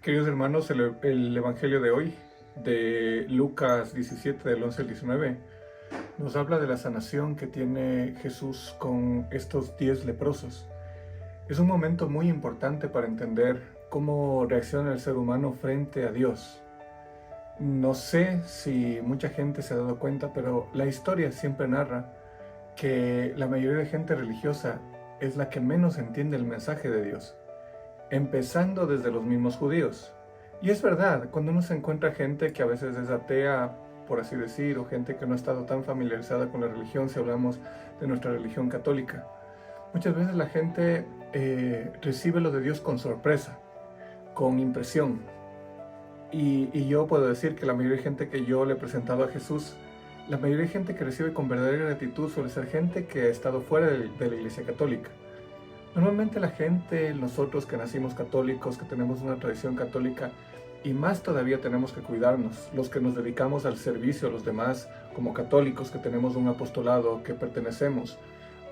Queridos hermanos, el Evangelio de hoy, de Lucas 17, del 11 al 19, nos habla de la sanación que tiene Jesús con estos 10 leprosos. Es un momento muy importante para entender cómo reacciona el ser humano frente a Dios. No sé si mucha gente se ha dado cuenta, pero la historia siempre narra que la mayoría de gente religiosa es la que menos entiende el mensaje de Dios, empezando desde los mismos judíos. Y es verdad, cuando uno se encuentra gente que a veces es atea, por así decir, o gente que no ha estado tan familiarizada con la religión, si hablamos de nuestra religión católica, muchas veces la gente recibe lo de Dios con sorpresa, con impresión. Y yo puedo decir que la mayoría de gente que yo le he presentado a Jesús, la mayoría de gente que recibe con verdadera gratitud suele ser gente que ha estado fuera de la Iglesia Católica. Normalmente la gente, nosotros que nacimos católicos, que tenemos una tradición católica, y más todavía tenemos que cuidarnos, los que nos dedicamos al servicio a los demás como católicos, que tenemos un apostolado, que pertenecemos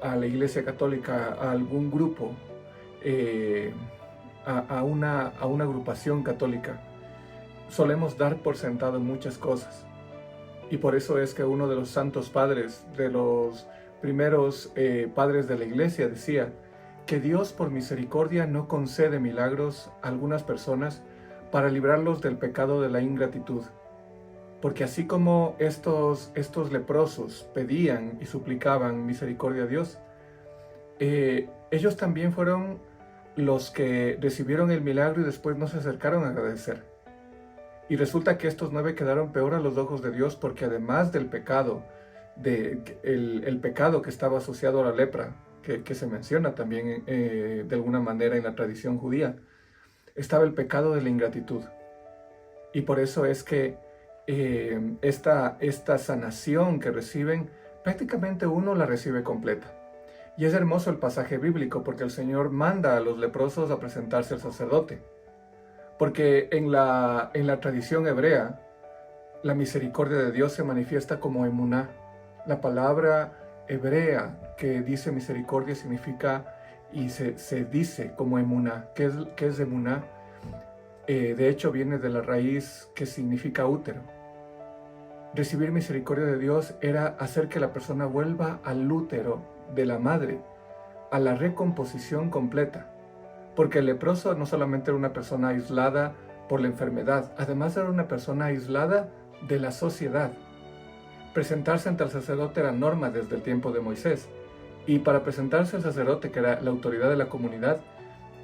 a la Iglesia Católica, a algún grupo, a una agrupación católica, solemos dar por sentado muchas cosas. Y por eso es que uno de los santos padres, de los primeros padres de la Iglesia, decía que Dios por misericordia no concede milagros a algunas personas para librarlos del pecado de la ingratitud. Porque así como estos leprosos pedían y suplicaban misericordia a Dios, ellos también fueron los que recibieron el milagro y después no se acercaron a agradecer. Y resulta que estos 9 quedaron peor a los ojos de Dios, porque además del pecado, el pecado que estaba asociado a la lepra, que se menciona también de alguna manera en la tradición judía, estaba el pecado de la ingratitud. Y por eso es que esta sanación que reciben, prácticamente uno la recibe completa. Y es hermoso el pasaje bíblico, porque el Señor manda a los leprosos a presentarse al sacerdote. Porque en la tradición hebrea, la misericordia de Dios se manifiesta como emuná. La palabra hebrea que dice misericordia significa, y se dice como emuná. ¿Qué es emuná? De hecho viene de la raíz que significa útero. Recibir misericordia de Dios era hacer que la persona vuelva al útero de la madre, a la recomposición completa. Porque el leproso no solamente era una persona aislada por la enfermedad, además era una persona aislada de la sociedad. Presentarse ante el sacerdote era norma desde el tiempo de Moisés, y para presentarse al sacerdote, que era la autoridad de la comunidad,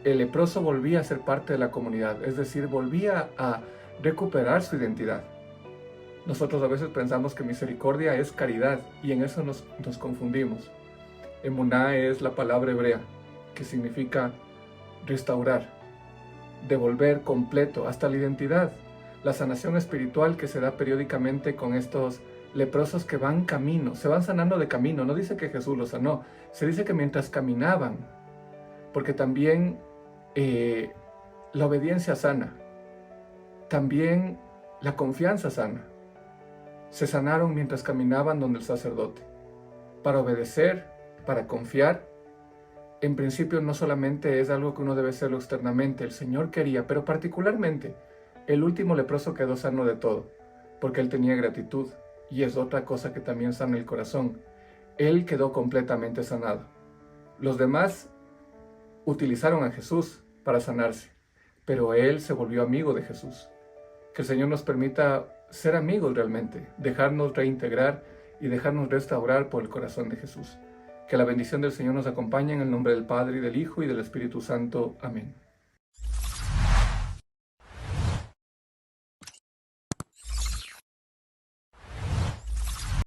el leproso volvía a ser parte de la comunidad, es decir, volvía a recuperar su identidad. Nosotros a veces pensamos que misericordia es caridad, y en eso nos confundimos. Emuná es la palabra hebrea, que significa restaurar, devolver completo hasta la identidad, la sanación espiritual que se da periódicamente con estos leprosos que van camino, se van sanando de camino. No dice que Jesús los sanó, se dice que mientras caminaban, porque también la obediencia sana, también la confianza sana. Se sanaron mientras caminaban donde el sacerdote, para obedecer, para confiar. En principio no solamente es algo que uno debe hacerlo externamente, el Señor quería, pero particularmente el último leproso quedó sano de todo, porque él tenía gratitud, y es otra cosa que también sana el corazón. Él quedó completamente sanado. Los demás utilizaron a Jesús para sanarse, pero él se volvió amigo de Jesús. Que el Señor nos permita ser amigos realmente, dejarnos reintegrar y dejarnos restaurar por el corazón de Jesús. Que la bendición del Señor nos acompañe en el nombre del Padre, y del Hijo, y del Espíritu Santo. Amén.